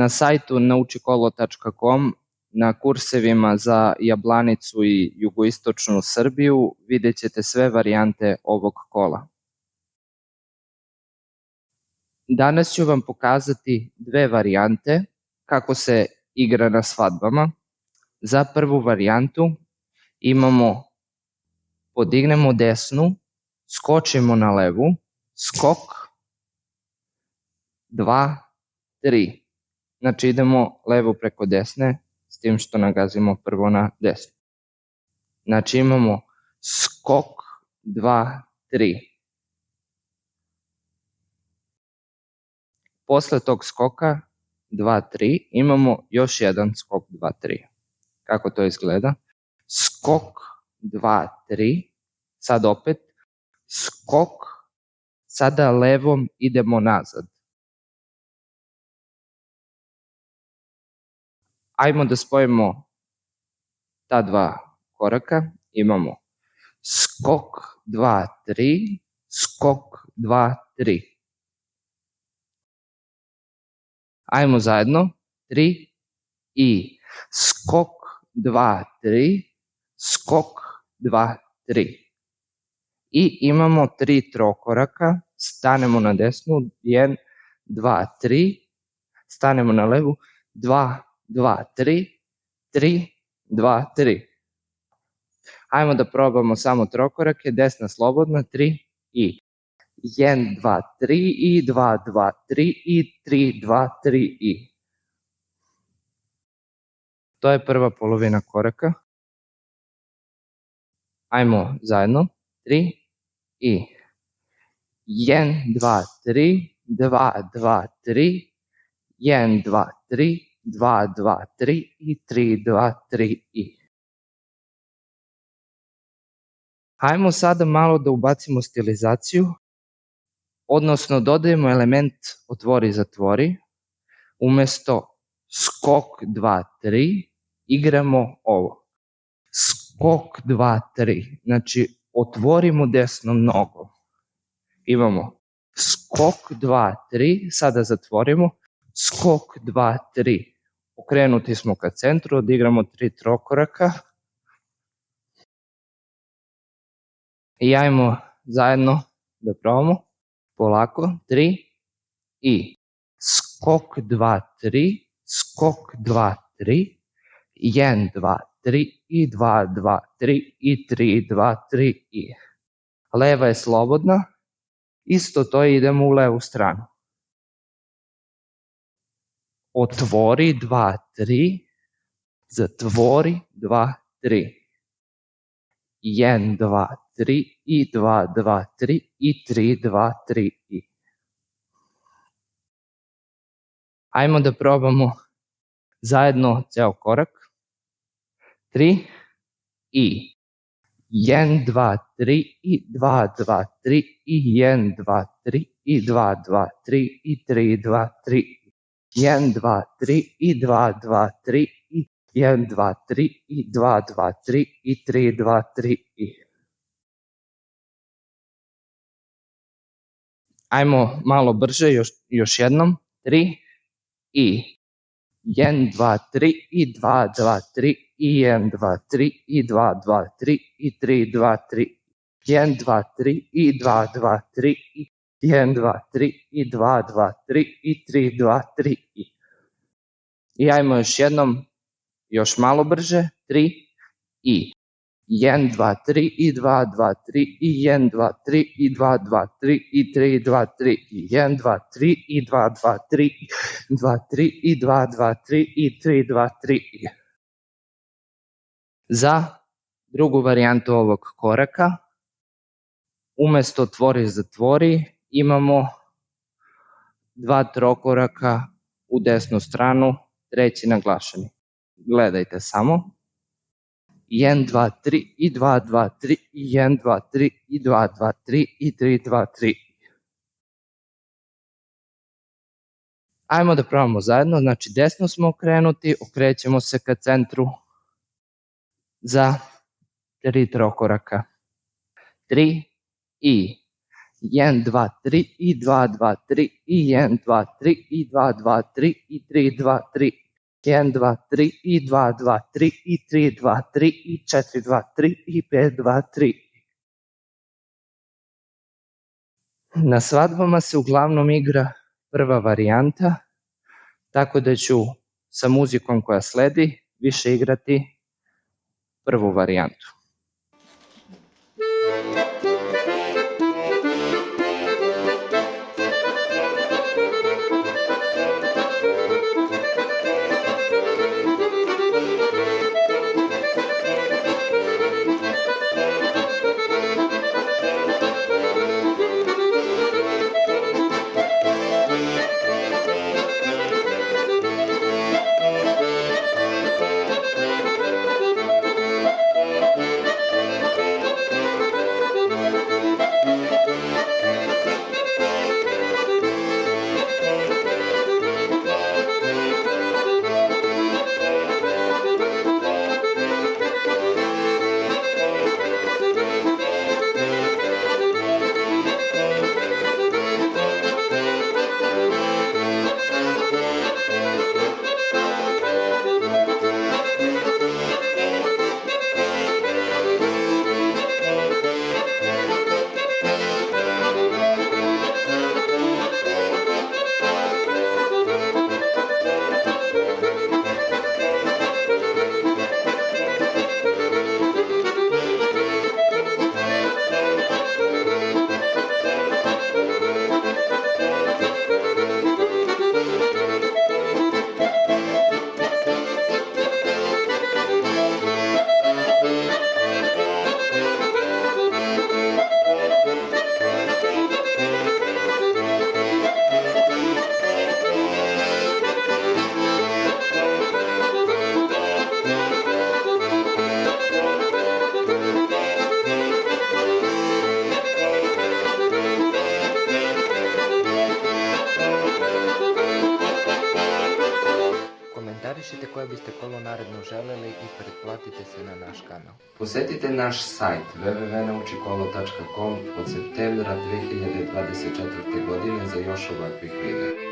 Na sajtu naučikolo.com na kursevima za Jablanicu i jugoistočnu Srbiju vidjet ćete sve varijante ovog kola. Danas ću vam pokazati dve varijante kako se igra na svadbama. Za prvu varijantu imamo podignemo desnu, skočimo na levu, skok, 2, 3. Znači idemo levo preko desne, s tim što nagazimo prvo na desnu. Znači imamo skok, 2, 3. Posle tog skoka, 2, 3, imamo još jedan skok, 2, 3. Kako to izgleda? Skok, 2, 3. Sad opet skok, sada levom idemo nazad. Ajmo da spojimo ta dva koraka. Imamo skok, 2, 3, skok, 2, 3. Ajmo zajedno. 3 i skok, 2, 3, skok, 2, 3. I imamo 3 trokoraka. Stanemo na desnu. 1, 2, 3. Stanemo na levu. 2, 2, 3, 3, 2, 3. Ajmo da probamo samo trokorake, desna slobodna, 3 i 1, 2, 3 i 2, 2, 3 i 3, 2, 3 i. To je prva polovina koraka. Ajmo zajedno, 3 i 1, 2, 3, 2, 2, 3, 1, 2, 3, 2, 2, 3 i 3, 2, 3 i. Hajmo sada malo da ubacimo stilizaciju, odnosno dodajemo element otvori, zatvori. Umesto skok, 2, 3, igramo ovo. Skok, 2, 3, znači otvorimo desnu nogu. Imamo skok, 2, 3, sada zatvorimo. Skok, 2, 3. Okrenuti smo ka centru, odigramo 3 trokoraka. I ajmo zajedno da probamo. Polako. 3 i skok, 2, 3, skok, 2, 3, 1, 2, 3 i 2, 2, 3 i 3, 2, 3 i. Leva je slobodna. Isto to idemo u levu stranu. Otvori, 2, 3, zatvori, 2, 3. 1, 2, 3 i 2, 2, 3 i 3, 2, 3 i. Ajmo da probamo zajedno ceo korak. 3 i 1, 2, 3 i 2, 2, 3 i 1, 2, 3 i 2, 2, 3 i 3, 2, 3. 1, 2, 3 i 2, 2, 3 i 1, 2, 3 i 2, 2, 3 i 3, 2, 3 i. Ajmo malo brže, još jednom. 3 i 1, 2, 3 i 2, 2, 3 i 1, 2, 3 i 2, 2, 3 i 3, 2, 3. 1, 2, 3 i 2, 2, 3 i 1, 2, 3 i 2, 2, 3 i 3, 2, 3 i. I ajmo još jednom, još malo brže. 3 i 1, 2, 3 i 2, 2, 3 i 1, 2, 3 i 2, 2, 3 i 3, 2, 3 i 1, 2, 3 i 2, 2, 3 i 2, 3 i 2, 2, 3 i 3, 2, 3 i. Za drugu varijantu ovog koraka, umesto otvori, zatvori, imamo 2 trokoraka u desnu stranu, treći naglašeni. Gledajte samo. 1, 2, 3 i 2, 2, 3 i 1, 2, 3 i 2, 2, 3 i 3, 2, 3. Ajmo da probamo zajedno, znači desno smo okrenuti, okrećemo se ka centru za 3 trokoraka. 3 i 1, 2, 3 i 2, 2, 3 i 1, 2, 3 i 2, 2, 3 i 3, 2, 3. 1, 2, 3 i 2, 2, 3 i 3, 2, 3 i 4, 2, 3 i 5, 2, 3. Na svadbama se uglavnom igra prva varijanta, tako da ću sa muzikom koja sledi više igrati prvu varijantu. Komentarišite koje biste kolo naredno želeli i pretplatite se na naš kanal. Posetite naš sajt www.naučikolo.com od septembra 2024. godine za još ovakvih videa.